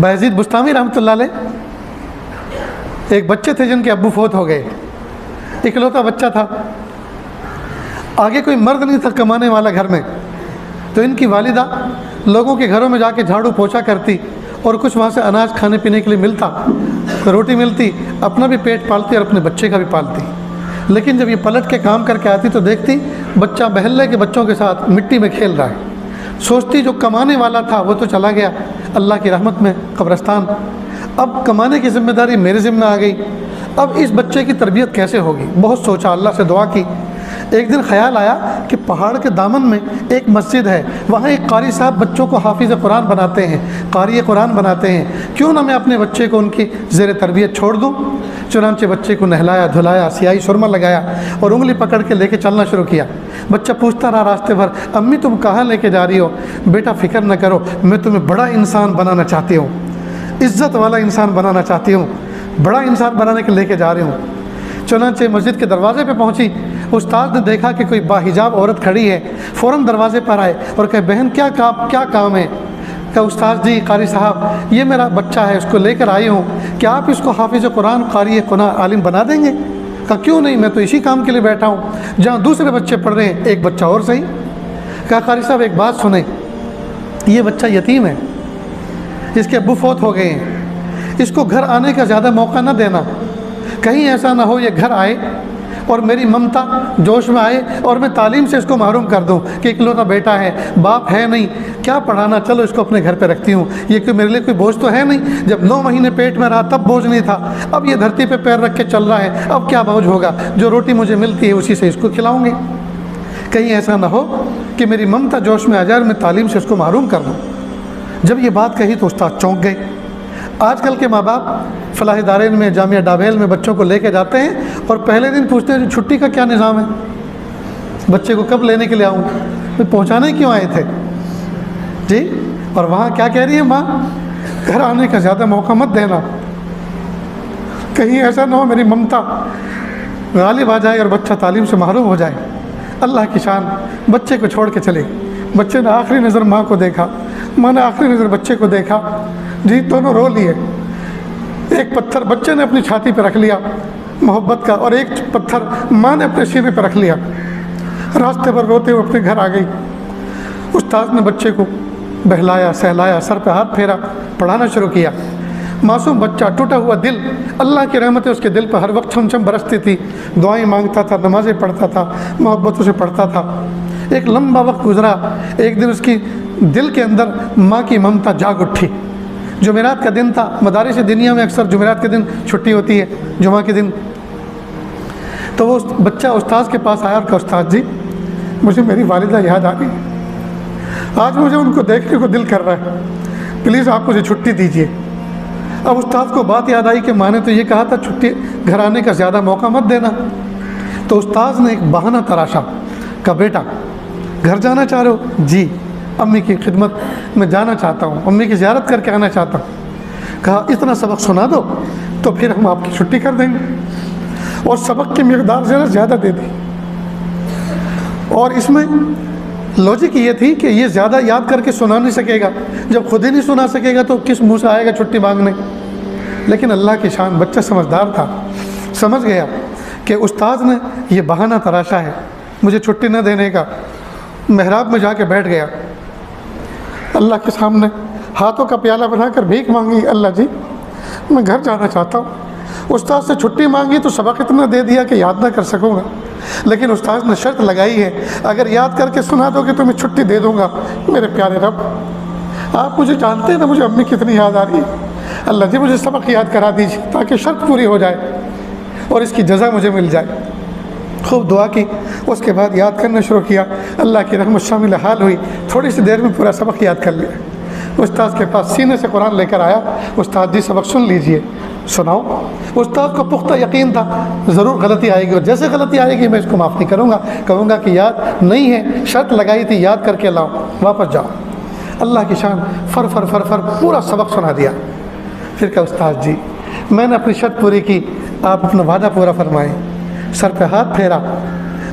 بایزید بستامی رحمۃ اللہ علیہ ایک بچے تھے جن کے ابو فوت ہو گئے، اکلوتا بچہ تھا، آگے کوئی مرد نہیں تھا کمانے والا گھر میں، تو ان کی والدہ لوگوں کے گھروں میں جا کے جھاڑو پوچھا کرتی اور کچھ وہاں سے اناج کھانے پینے کے لیے ملتا، روٹی ملتی، اپنا بھی پیٹ پالتی اور اپنے بچے کا بھی پالتی۔ لیکن جب یہ پلٹ کے کام کر کے آتی تو دیکھتی بچہ محلے کے بچوں کے ساتھ مٹی میں کھیل رہا ہے، سوچتی جو کمانے والا تھا وہ تو چلا گیا اللہ کی رحمت میں قبرستان، اب کمانے کی ذمہ داری میرے ذمہ آ گئی، اب اس بچے کی تربیت کیسے ہوگی؟ بہت سوچا، اللہ سے دعا کی۔ ایک دن خیال آیا کہ پہاڑ کے دامن میں ایک مسجد ہے، وہاں ایک قاری صاحب بچوں کو حافظ قرآن بناتے ہیں، قاری قرآن بناتے ہیں، کیوں نہ میں اپنے بچے کو ان کی زیر تربیت چھوڑ دوں؟ چنانچہ بچے کو نہلایا دھلایا، سیاہی سرما لگایا اور انگلی پکڑ کے لے کے چلنا شروع کیا۔ بچہ پوچھتا رہا راستے بھر، امی تم کہاں لے کے جا رہی ہو؟ بیٹا فکر نہ کرو، میں تمہیں بڑا انسان بنانا چاہتی ہوں، عزت والا انسان بنانا چاہتی ہوں، بڑا انسان بنانے کے لے کے جا رہی ہوں۔ چنانچہ مسجد کے دروازے پہ پہنچی، استاد نے دیکھا کہ کوئی باحجاب عورت کھڑی ہے، فوراً دروازے پر آئے اور کہے بہن کیا کام ہے؟ کہ استاد جی قاری صاحب یہ میرا بچہ ہے، اس کو لے کر آئی ہوں، کیا آپ اس کو حافظ قرآن قاری قرآن عالم بنا دیں گے؟ کہا کیوں نہیں، میں تو اسی کام کے لیے بیٹھا ہوں، جہاں دوسرے بچے پڑھ رہے ہیں ایک بچہ اور صحیح۔ کہا قاری صاحب ایک بات سنیں، یہ بچہ یتیم ہے، اس کے ابو فوت ہو گئے ہیں، اس کو گھر آنے کا زیادہ موقع نہ دینا، کہیں ایسا نہ ہو یہ گھر آئے اور میری ممتا جوش میں آئے اور میں تعلیم سے اس کو محروم کر دوں کہ اکلوتا بیٹا ہے، باپ ہے نہیں، کیا پڑھانا، چلو اس کو اپنے گھر پہ رکھتی ہوں، یہ کہ میرے لیے کوئی بوجھ تو ہے نہیں، جب 9 مہینے پیٹ میں رہا تب بوجھ نہیں تھا، اب یہ دھرتی پہ پیر رکھ کے چل رہا ہے، اب کیا بوجھ ہوگا، جو روٹی مجھے ملتی ہے اسی سے اس کو کھلاؤں گے، کہیں ایسا نہ ہو کہ میری ممتا جوش میں آ جائے اور میں تعلیم سے اس کو محروم کر دوں۔ جب یہ بات کہی تو استاد چونک گئے۔ آج کل کے ماں باپ فلاح دارین میں جامعہ ڈابیل میں بچوں کو لے کے جاتے ہیں اور پہلے دن پوچھتے ہیں چھٹی کا کیا نظام ہے، بچے کو کب لینے کے لیے آؤں، پہنچانے کیوں آئے تھے جی؟ اور وہاں کیا کہہ رہی ہے ماں، گھر آنے کا زیادہ موقع مت دینا، کہیں ایسا نہ ہو میری ممتا غالب آ جائے اور بچہ تعلیم سے محروم ہو جائے۔ اللہ کی شان، بچے کو چھوڑ کے چلے، بچے نے آخری نظر ماں کو دیکھا، ماں نے آخری نظر بچے کو دیکھا، جی دونوں رو لیے، ایک پتھر بچے نے اپنی چھاتی پہ رکھ لیا محبت کا اور ایک پتھر ماں نے اپنے سینے پہ رکھ لیا، راستے پر روتے ہوئے اپنے گھر آ گئی۔ استاد نے بچے کو بہلایا سہلایا، سر پہ ہاتھ پھیرا، پڑھانا شروع کیا۔ معصوم بچہ، ٹوٹا ہوا دل، اللہ کی رحمتیں اس کے دل پر ہر وقت چھم چھم برستی تھی، دعائیں مانگتا تھا، نمازیں پڑھتا تھا، محبتوں سے پڑھتا تھا۔ ایک لمبا وقت گزرا، ایک دن اس کی دل کے اندر ماں کی ممتا جاگ اٹھی۔ جمعرات کا دن تھا، مدارس دنیا میں اکثر جمعرات کے دن چھٹی ہوتی ہے، جمعہ کے دن، تو وہ بچہ استاذ کے پاس آیا اور کہا استاد جی مجھے میری والدہ یاد آ گئی، آج مجھے ان کو دیکھنے کو دل کر رہا ہے، پلیز آپ مجھے چھٹی دیجیے۔ اب استاد کو بات یاد آئی کہ ماں نے تو یہ کہا تھا چھٹی گھر آنے کا زیادہ موقع مت دینا، تو استاذ نے ایک بہانہ تراشا، کہا بیٹا گھر جانا چاہ رہے ہو؟ جی امی کی خدمت میں جانا چاہتا ہوں، امی کی زیارت کر کے آنا چاہتا ہوں۔ کہا اتنا سبق سنا دو تو پھر ہم آپ کی چھٹی کر دیں گے، اور سبق کی مقدار زیادہ دے دی۔ اور اس میں لوجک یہ تھی کہ یہ زیادہ یاد کر کے سنا نہیں سکے گا، جب خود ہی نہیں سنا سکے گا تو کس منہ سے آئے گا چھٹی مانگنے۔ لیکن اللہ کی شان، بچہ سمجھدار تھا، سمجھ گیا کہ استاد نے یہ بہانہ تراشا ہے مجھے چھٹی نہ دینے کا۔ محراب میں جا کے بیٹھ گیا، اللہ کے سامنے ہاتھوں کا پیالہ بنا کر بھیک مانگی، اللہ جی میں گھر جانا چاہتا ہوں۔ استاد سے چھٹی مانگی تو سبق اتنا دے دیا کہ یاد نہ کر سکوں گا، لیکن استاد نے شرط لگائی ہے اگر یاد کر کے سنا دو گے تو میں چھٹی دے دوں گا۔ میرے پیارے رب، آپ مجھے جانتے ہیں نا مجھے امی کتنی یاد آ رہی ہے، اللہ جی مجھے سبق یاد کرا دیجیے تاکہ شرط پوری ہو جائے اور اس کی جزا مجھے مل جائے۔ خوب دعا کی، اس کے بعد یاد کرنا شروع کیا، اللہ کی رحمت شامل حال ہوئی، تھوڑی سی دیر میں پورا سبق یاد کر لیا۔ استاد کے پاس سینے سے قرآن لے کر آیا، استاد جی سبق سن لیجئے، سناؤ۔ استاد کو پختہ یقین تھا ضرور غلطی آئے گی، اور جیسے غلطی آئے گی میں اس کو معاف نہیں کروں گا، کہوں گا کہ یاد نہیں ہے، شرط لگائی تھی یاد کر کے لاؤ، واپس جاؤ۔ اللہ کی شان، فر فر فر فر پورا سبق سنا دیا۔ پھر کہا استاد جی میں نے اپنی شرط پوری کی، آپ اپنا وعدہ پورا فرمائیں۔ سر پہ ہاتھ پھیرا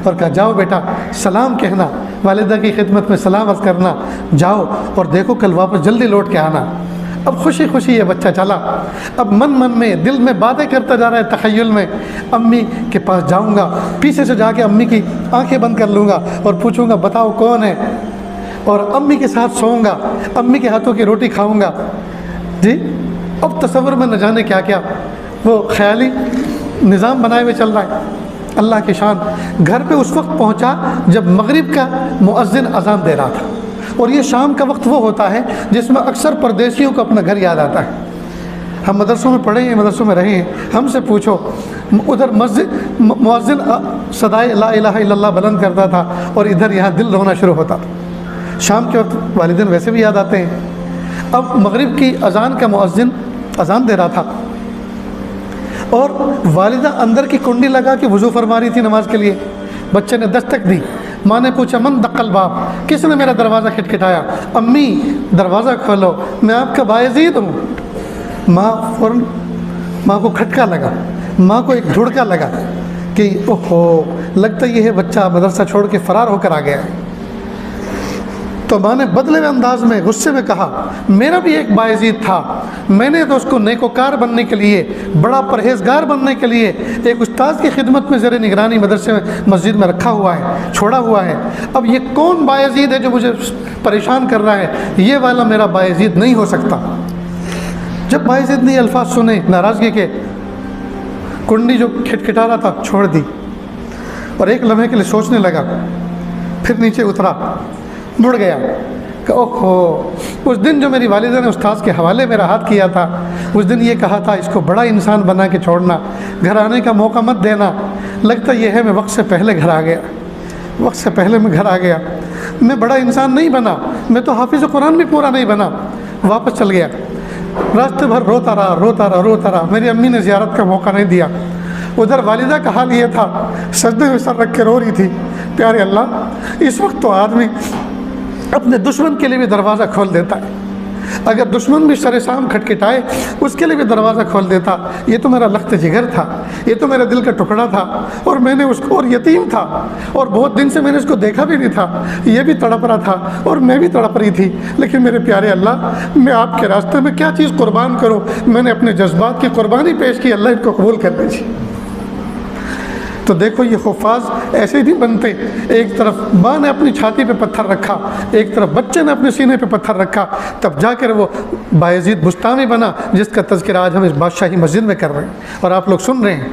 اور کہا جاؤ بیٹا سلام کہنا، والدہ کی خدمت میں سلام عرض کرنا، جاؤ اور دیکھو کل واپس جلدی لوٹ کے آنا، اب خوشی خوشی یہ بچہ چلا، اب من من میں دل میں باتیں کرتا جا رہا ہے تخیل میں، امی کے پاس جاؤں گا، پیچھے سے جا کے امی کی آنکھیں بند کر لوں گا اور پوچھوں گا بتاؤ کون ہے، اور امی کے ساتھ سوؤں گا، امی کے ہاتھوں کی روٹی کھاؤں گا۔ جی اب تصور میں نہ جانے کیا کیا وہ خیالی نظام بنائے ہوئے چل رہا ہے۔ اللہ کی شان، گھر پہ اس وقت پہنچا جب مغرب کا مؤذن اذان دے رہا تھا، اور یہ شام کا وقت وہ ہوتا ہے جس میں اکثر پردیسیوں کو اپنا گھر یاد آتا ہے۔ ہم مدرسوں میں پڑھے ہیں، مدرسوں میں رہے ہیں، ہم سے پوچھو ادھر مسجد مؤذن صدائے لا الہ الا اللہ بلند کرتا تھا اور ادھر یہاں دل رونا شروع ہوتا تھا۔ شام کے وقت والدین ویسے بھی یاد آتے ہیں۔ اب مغرب کی اذان کا مؤذن اذان دے رہا تھا اور والدہ اندر کی کنڈی لگا کے وضو فرما رہی تھی نماز کے لیے۔ بچے نے دستک دی، ماں نے پوچھا من دق الباب، کس نے میرا دروازہ کھٹکھٹایا؟ امی دروازہ کھولو، میں آپ کا بایزید ہوں۔ ماں کو کھٹکا لگا، ماں کو ایک دھڑکا لگا کہ اوہو لگتا یہ ہے بچہ مدرسہ چھوڑ کے فرار ہو کر آ گیا ہے۔ تو ماں نے بدلے ہوئے انداز میں غصے میں کہا میرا بھی ایک بایزید تھا، میں نے تو اس کو نیکوکار بننے کے لیے، بڑا پرہیزگار بننے کے لیے ایک استاد کی خدمت میں زیر نگرانی مدرسے میں مسجد میں رکھا ہوا ہے، چھوڑا ہوا ہے۔ اب یہ کون بایزید ہے جو مجھے پریشان کر رہا ہے؟ یہ والا میرا بایزید نہیں ہو سکتا۔ جب بایزید نے یہ الفاظ سنے ناراضگی کے، کنڈی جو کھٹکھٹا رہا تھا چھوڑ دی اور ایک لمحے کے لیے سوچنے لگا، پھر نیچے اترا، مڑ گیا کہ اوہو اس دن جو میری والدہ نے استاذ کے حوالے میرا ہاتھ کیا تھا، اس دن یہ کہا تھا اس کو بڑا انسان بنا کے چھوڑنا، گھر آنے کا موقع مت دینا۔ لگتا یہ ہے میں وقت سے پہلے گھر آ گیا، وقت سے پہلے میں گھر آ گیا، میں بڑا انسان نہیں بنا، میں تو حافظ قرآن بھی پورا نہیں بنا۔ واپس چل گیا، راستے بھر روتا رہا، میری امی نے زیارت کا موقع نہیں دیا۔ ادھر والدہ کا حال یہ تھا، سجدے میں سر رکھ کے رو رہی تھی۔ پیارے اللہ، اس وقت تو آدمی اپنے دشمن کے لیے بھی دروازہ کھول دیتا ہے، اگر دشمن بھی سر سام کھٹکھٹائے اس کے لیے بھی دروازہ کھول دیتا۔ یہ تو میرا لخت جگر تھا، یہ تو میرا دل کا ٹکڑا تھا، اور میں نے اس کو، اور یتیم تھا، اور بہت دن سے میں نے اس کو دیکھا بھی نہیں تھا، یہ بھی تڑپ رہا تھا اور میں بھی تڑپ رہی تھی، لیکن میرے پیارے اللہ میں آپ کے راستے میں کیا چیز قربان کروں؟ میں نے اپنے جذبات کی قربانی پیش کی، اللہ ان کو قبول کر لیجیے۔ تو دیکھو یہ حفاظ ایسے نہیں بنتے، ایک طرف ماں نے اپنی چھاتی پہ پتھر رکھا، ایک طرف بچے نے اپنے سینے پہ پتھر رکھا، تب جا کر وہ بایزید بستامی بنا جس کا تذکرہ آج ہم اس بادشاہی مسجد میں کر رہے ہیں اور آپ لوگ سن رہے ہیں۔